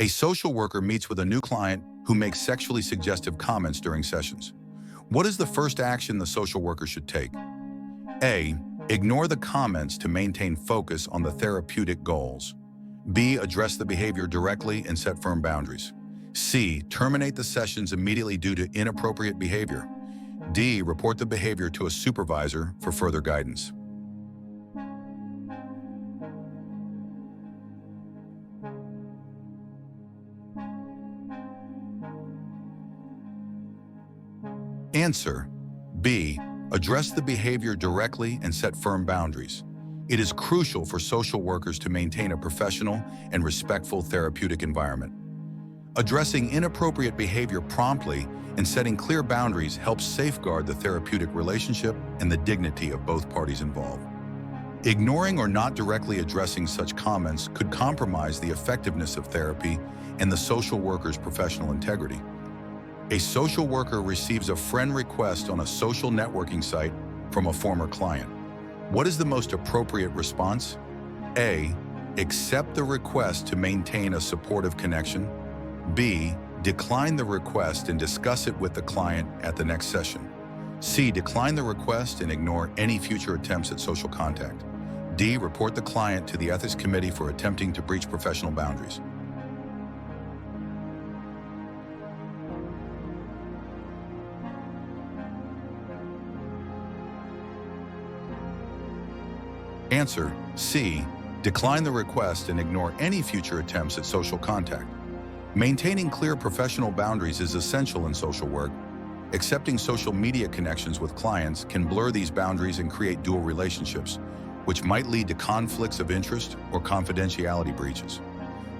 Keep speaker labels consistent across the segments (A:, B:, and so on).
A: A social worker meets with a new client who makes sexually suggestive comments during sessions. What is the first action the social worker should take? A. Ignore the comments to maintain focus on the therapeutic goals. B. Address the behavior directly and set firm boundaries. C. Terminate the sessions immediately due to inappropriate behavior. D. Report the behavior to a supervisor for further guidance. Answer: B. Address the behavior directly and set firm boundaries. It is crucial for social workers to maintain a professional and respectful therapeutic environment. Addressing inappropriate behavior promptly and setting clear boundaries helps safeguard the therapeutic relationship and the dignity of both parties involved. Ignoring or not directly addressing such comments could compromise the effectiveness of therapy and the social worker's professional integrity. A social worker receives a friend request on a social networking site from a former client. What is the most appropriate response? A. Accept the request to maintain a supportive connection. B. Decline the request and discuss it with the client at the next session. C. Decline the request and ignore any future attempts at social contact. D. Report the client to the ethics committee for attempting to breach professional boundaries. Answer: C. Decline the request and ignore any future attempts at social contact. Maintaining clear professional boundaries is essential in social work. Accepting social media connections with clients can blur these boundaries and create dual relationships, which might lead to conflicts of interest or confidentiality breaches.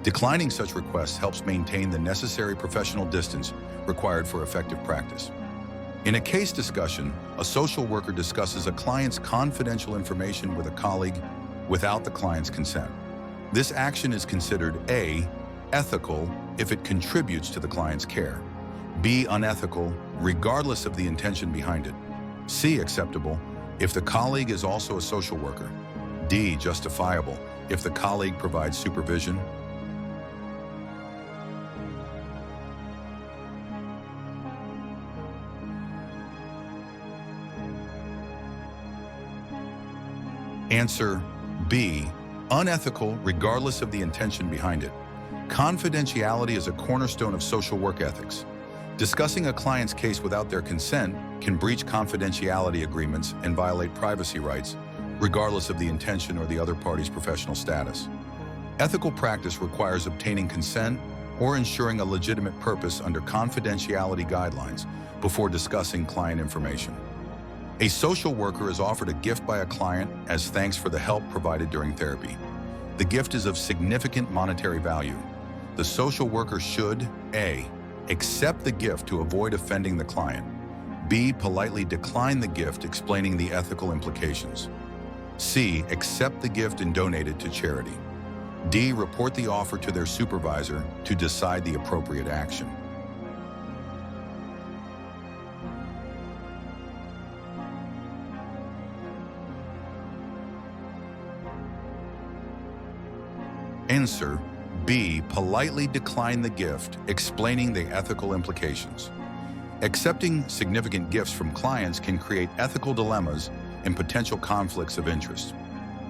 A: Declining such requests helps maintain the necessary professional distance required for effective practice. In a case discussion, a social worker discusses a client's confidential information with a colleague without the client's consent. This action is considered A. Ethical if it contributes to the client's care. B. Unethical, regardless of the intention behind it. C. Acceptable if the colleague is also a social worker. D. Justifiable if the colleague provides supervision. Answer: B. Unethical regardless of the intention behind it. Confidentiality is a cornerstone of social work ethics. Discussing a client's case without their consent can breach confidentiality agreements and violate privacy rights, regardless of the intention or the other party's professional status. Ethical practice requires obtaining consent or ensuring a legitimate purpose under confidentiality guidelines before discussing client information. A social worker is offered a gift by a client as thanks for the help provided during therapy. The gift is of significant monetary value. The social worker should: A. Accept the gift to avoid offending the client. B. Politely decline the gift, explaining the ethical implications. C. Accept the gift and donate it to charity. D. Report the offer to their supervisor to decide the appropriate action. Answer: B. Politely decline the gift, explaining the ethical implications. Accepting significant gifts from clients can create ethical dilemmas and potential conflicts of interest.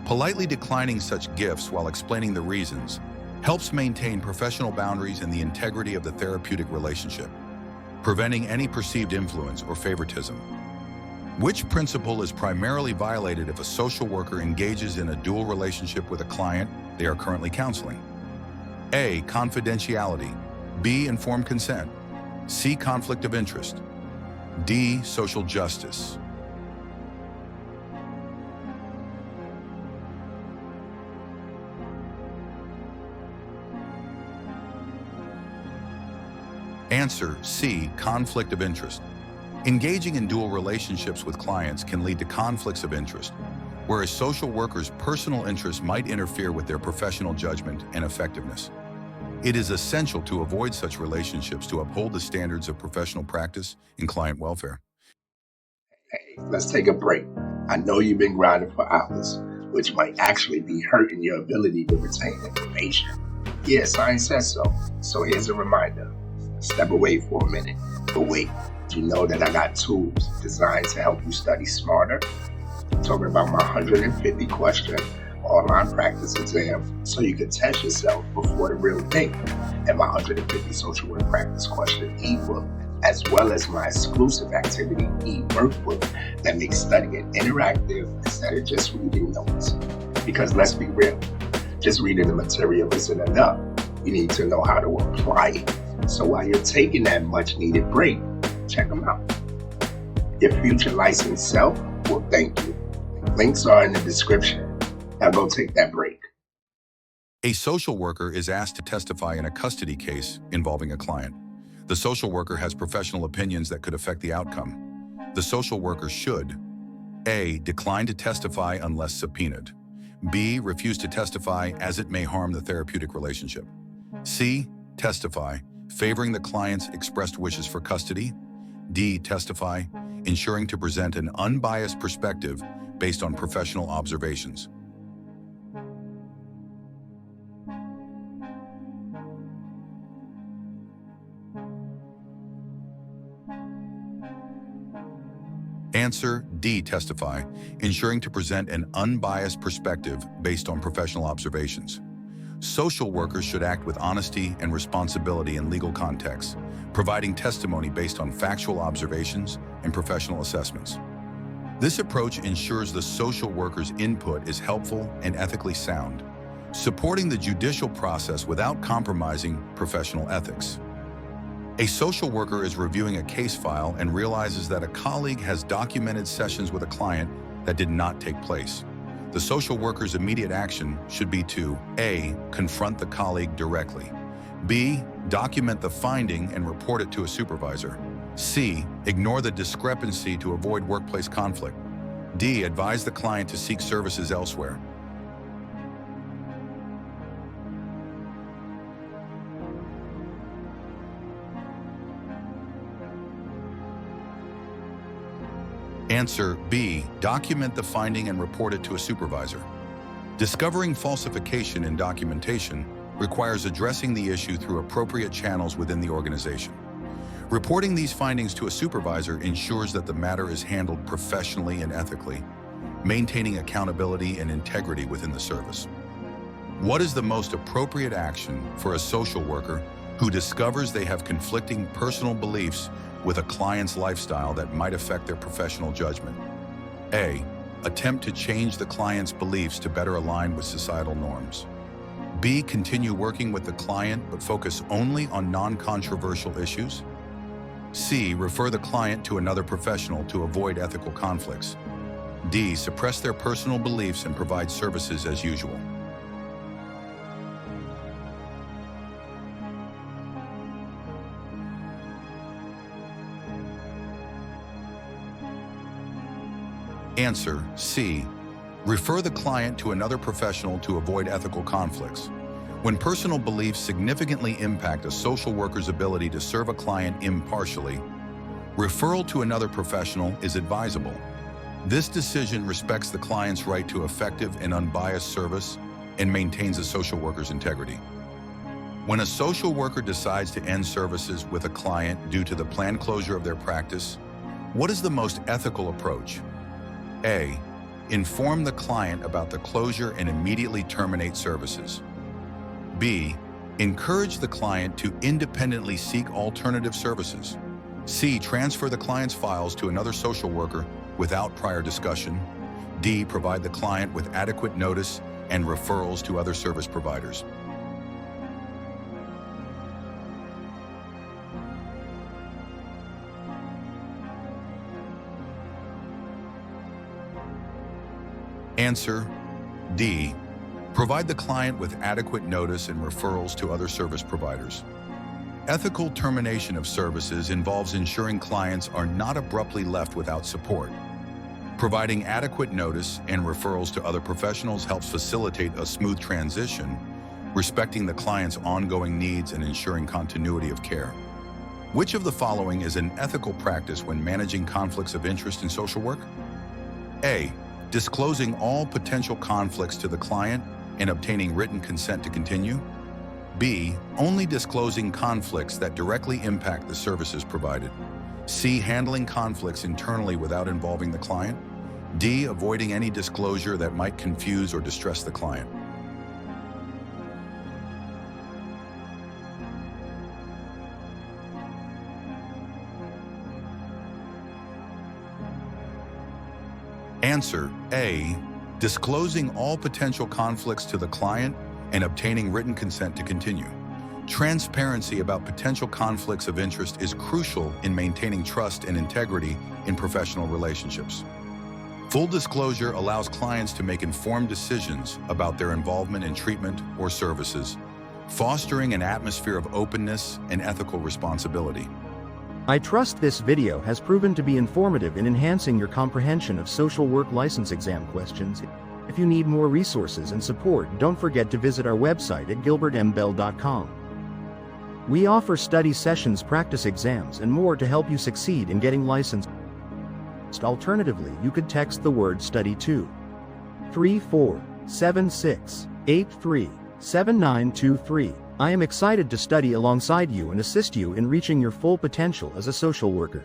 A: Politely declining such gifts while explaining the reasons helps maintain professional boundaries and the integrity of the therapeutic relationship, preventing any perceived influence or favoritism. Which principle is primarily violated if a social worker engages in a dual relationship with a client they are currently counseling? A. Confidentiality. B. Informed consent. C. Conflict of interest. D. Social justice. Answer: C. Conflict of interest. Engaging in dual relationships with clients can lead to conflicts of interest, whereas social workers' personal interests might interfere with their professional judgment and effectiveness. It is essential to avoid such relationships to uphold the standards of professional practice and client welfare.
B: Hey, let's take a break. I know you've been grinding for hours, which might actually be hurting your ability to retain information. Yeah, science says so. So here's a reminder. Step away for a minute. But wait, you know that I got tools designed to help you study smarter? I'm talking about my 150 question online practice exam so you can test yourself before the real thing, and my 150 social work practice question ebook, as well as my exclusive activity e-workbook that makes studying interactive instead of just reading notes. Because let's be real, just reading the material isn't enough. You need to know how to apply it. So while you're taking that much needed break, check them out. Your future licensed self will thank you. Links are in the description. Now go take that break.
A: A social worker is asked to testify in a custody case involving a client. The social worker has professional opinions that could affect the outcome. The social worker should: A, decline to testify unless subpoenaed. B, refuse to testify as it may harm the therapeutic relationship. C, testify, favoring the client's expressed wishes for custody. D, testify, ensuring to present an unbiased perspective based on professional observations. Answer D, testify, ensuring to present an unbiased perspective based on professional observations. Social workers should act with honesty and responsibility in legal contexts, providing testimony based on factual observations and professional assessments. This approach ensures the social worker's input is helpful and ethically sound, supporting the judicial process without compromising professional ethics. A social worker is reviewing a case file and realizes that a colleague has documented sessions with a client that did not take place. The social worker's immediate action should be to A, confront the colleague directly. B, document the finding and report it to a supervisor. C, ignore the discrepancy to avoid workplace conflict. D, advise the client to seek services elsewhere. Answer B, document the finding and report it to a supervisor. Discovering falsification in documentation requires addressing the issue through appropriate channels within the organization. Reporting these findings to a supervisor ensures that the matter is handled professionally and ethically, maintaining accountability and integrity within the service. What is the most appropriate action for a social worker who discovers they have conflicting personal beliefs with a client's lifestyle that might affect their professional judgment? A, attempt to change the client's beliefs to better align with societal norms. B, continue working with the client but focus only on non-controversial issues. C, refer the client to another professional to avoid ethical conflicts. D, suppress their personal beliefs and provide services as usual. Answer C, refer the client to another professional to avoid ethical conflicts. When personal beliefs significantly impact a social worker's ability to serve a client impartially, referral to another professional is advisable. This decision respects the client's right to effective and unbiased service and maintains a social worker's integrity. When a social worker decides to end services with a client due to the planned closure of their practice, what is the most ethical approach? A, inform the client about the closure and immediately terminate services. B, encourage the client to independently seek alternative services. C, transfer the client's files to another social worker without prior discussion. D, provide the client with adequate notice and referrals to other service providers. Answer D, provide the client with adequate notice and referrals to other service providers. Ethical termination of services involves ensuring clients are not abruptly left without support. Providing adequate notice and referrals to other professionals helps facilitate a smooth transition, respecting the client's ongoing needs and ensuring continuity of care. Which of the following is an ethical practice when managing conflicts of interest in social work? A, disclosing all potential conflicts to the client and obtaining written consent to continue. B. Only disclosing conflicts that directly impact the services provided. C. Handling conflicts internally without involving the client. D. Avoiding any disclosure that might confuse or distress the client. Answer A. Disclosing all potential conflicts to the client and obtaining written consent to continue. Transparency about potential conflicts of interest is crucial in maintaining trust and integrity in professional relationships. Full disclosure allows clients to make informed decisions about their involvement in treatment or services, fostering an atmosphere of openness and ethical responsibility.
C: I trust this video has proven to be informative in enhancing your comprehension of social work license exam questions. If you need more resources and support, don't forget to visit our website at gilbertmbell.com. We offer study sessions, practice exams, and more to help you succeed in getting licensed. Alternatively, you could text the word study to 3476837923. I am excited to study alongside you and assist you in reaching your full potential as a social worker.